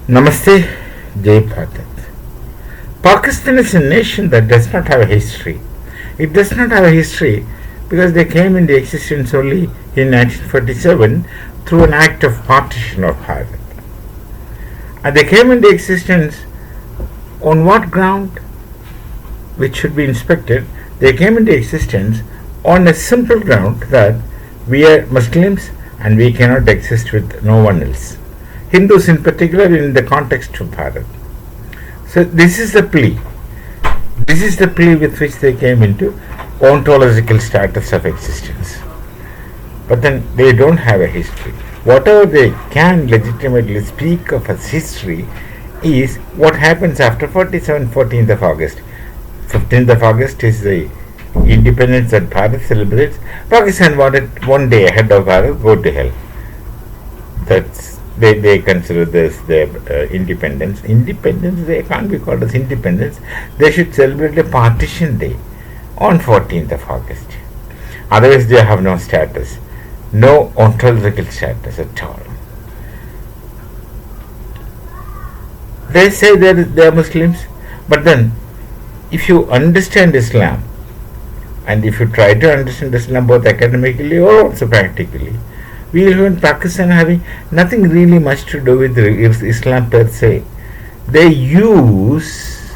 Namaste, Jai Bharat. Pakistan is a nation that does not have a history. It does not have a history because they came into existence only in 1947 through an act of partition of Bharat. And they came into existence on what ground? Which should be inspected. They came into existence on a simple ground that we are Muslims and we cannot exist with no one else. Hindus in particular in the context of Bharat. So this is the plea. This is the plea with which they came into ontological status of existence. But then they don't have a history. Whatever they can legitimately speak of as history is what happens after 14th of August. 15th of August is the independence that Bharat celebrates. Pakistan wanted one day ahead of Bharat, go to hell. They consider this their independence. Independence, they can't be called as independence. They should celebrate a partition day on 14th of August. Otherwise, they have no status, no ontological status at all. They say they are Muslims, but then if you understand Islam, and if you try to understand Islam both academically or also practically, we will find Pakistan having nothing really much to do with Islam per se. They use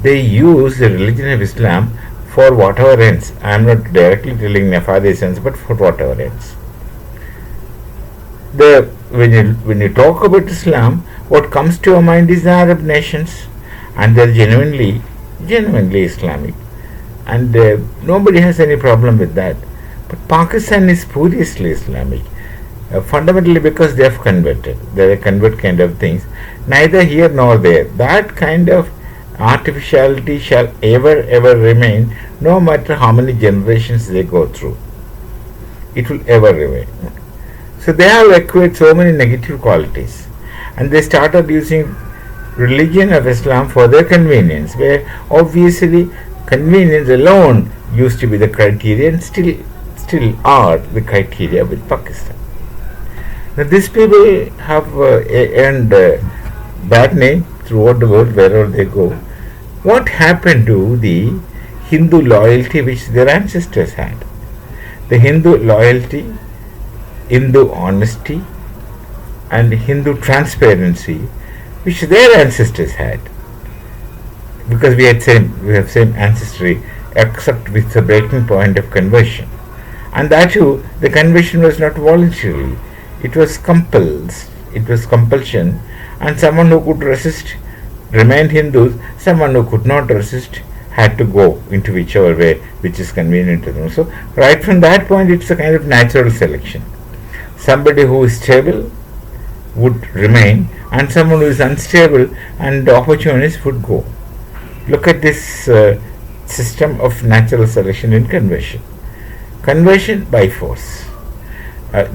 the religion of Islam for whatever ends. I am not directly telling nefarious ends, but for whatever ends. When you talk about Islam, what comes to your mind is the Arab nations, and they are genuinely Islamic, and nobody has any problem with that. But Pakistan is spuriously Islamic, fundamentally because they have converted. They are convert kind of things. Neither here nor there. That kind of artificiality shall ever remain, no matter how many generations they go through. It will ever remain. So they have acquired so many negative qualities, and they started using religion of Islam for their convenience, where obviously convenience alone used to be the criterion, still are the criteria with Pakistan. Now these people have earned bad name throughout the world wherever they go. What happened to the Hindu loyalty which their ancestors had? The Hindu loyalty, Hindu honesty, and Hindu transparency which their ancestors had. Because we have same ancestry, except with the breaking point of conversion. And that too, the conversion was not voluntary. It was compulsion, and someone who could resist remained Hindus. Someone who could not resist had to go into whichever way which is convenient to them. So right from that point, it's a kind of natural selection. Somebody who is stable would remain, and someone who is unstable and opportunist would go. Look at this system of natural selection in conversion. Conversion by force.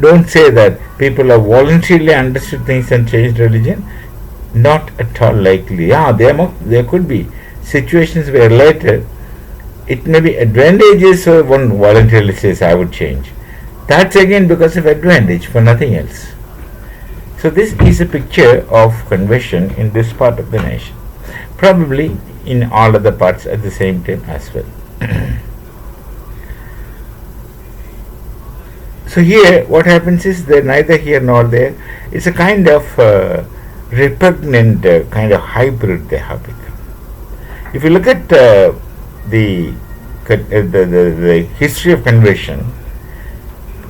Don't say that people have voluntarily understood things and changed religion. Not at all likely. There could be situations where later it may be advantageous, so one voluntarily says, I would change. That's again because of advantage, for nothing else. So this is a picture of conversion in this part of the nation. Probably in all other parts at the same time as well. So here what happens is they're neither here nor there. It's a kind of repugnant kind of hybrid they have become. If you look at the history of conversion,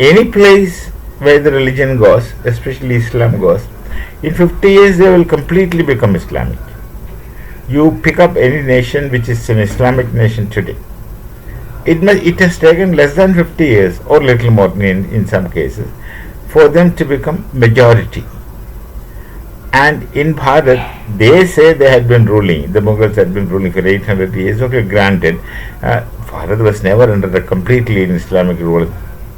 any place where the religion goes, especially Islam goes, in 50 years they will completely become Islamic. You pick up any nation which is an Islamic nation today, it has taken less than 50 years or little more in some cases for them to become majority. And in Bharat, they say they had been ruling, the Mughals had been ruling for 800 years. Okay, granted, Bharat was never under a completely Islamic rule.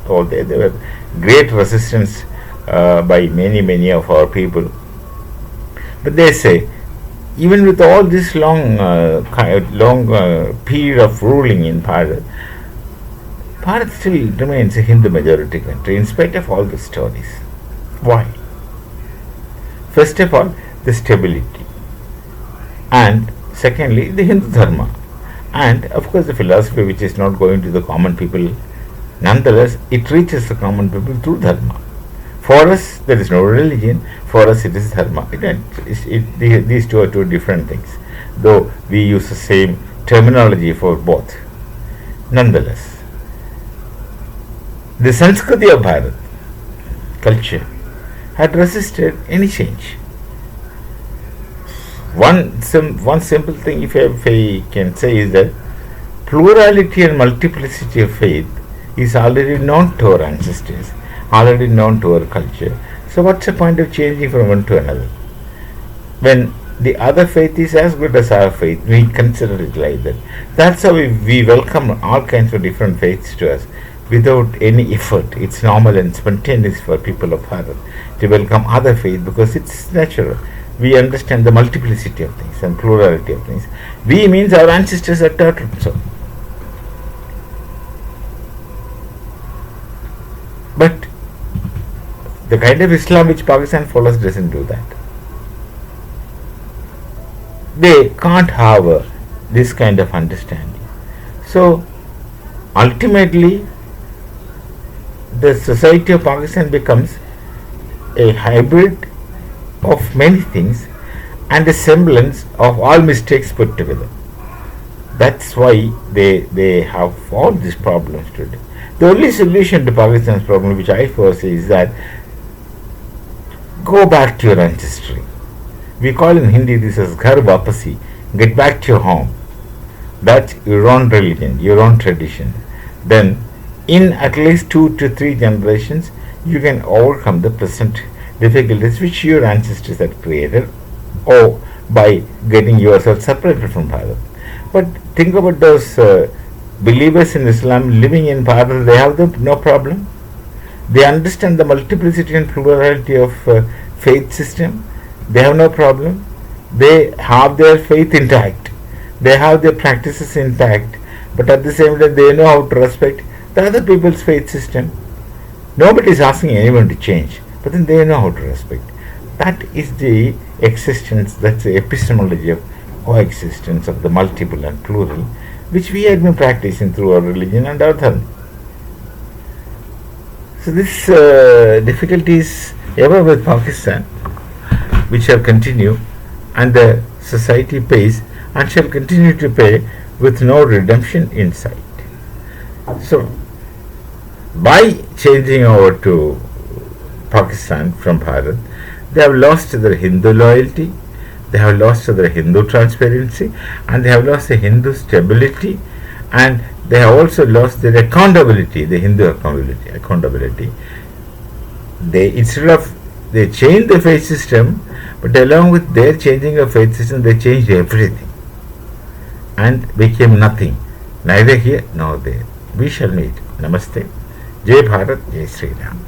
There were great resistance by many of our people. But they say, even with all this long period of ruling in Bharat, Bharat still remains a Hindu majority country in spite of all the stories. Why? First of all, the stability, and secondly the Hindu Dharma, and of course the philosophy which is not going to the common people. Nonetheless, it reaches the common people through Dharma. For us, there is no religion. For us, it is Dharma. These two are two different things, though we use the same terminology for both. Nonetheless, the Sanskriti of Bharat, culture, had resisted any change. One simple thing, if I can say, is that plurality and multiplicity of faith is already known to our ancestors, already known to our culture. So, what's the point of changing from one to another? When the other faith is as good as our faith, we consider it like that. That's how we welcome all kinds of different faiths to us without any effort. It's normal and spontaneous for people of Bharat to welcome other faith because it's natural. We understand the multiplicity of things and plurality of things. We means our ancestors are taught so. But the kind of Islam which Pakistan follows doesn't do that. They can't have this kind of understanding. So ultimately, the society of Pakistan becomes a hybrid of many things and a semblance of all mistakes put together. That's why they have all these problems today. The only solution to Pakistan's problem, which I foresee, is that go back to your ancestry. We call in Hindi this as Ghar Wapasi. Get back to your home. That's your own religion, your own tradition. Then, in at least 2 to 3 generations, you can overcome the present difficulties which your ancestors had created, or by getting yourself separated from Bharat. But think about those believers in Islam living in Bharat, they have no problem. They understand the multiplicity and plurality of faith system. They have no problem. They have their faith intact. They have their practices intact. But at the same time, they know how to respect the other people's faith system. Nobody is asking anyone to change, but then they know how to respect. That is the existence, that's the epistemology of coexistence of the multiple and plural, which we have been practicing through our religion and our dharma. So this difficulties ever with Pakistan, which shall continue, and the society pays and shall continue to pay with no redemption in sight. So, by changing over to Pakistan from Bharat, they have lost their Hindu loyalty, they have lost their Hindu transparency, and they have lost the Hindu stability, and they have also lost their accountability, the Hindu accountability. They changed the faith system, but along with their changing of faith system, they changed everything and became nothing, neither here nor there. We shall meet. Namaste. Jai Bharat, Jai Sri Ram.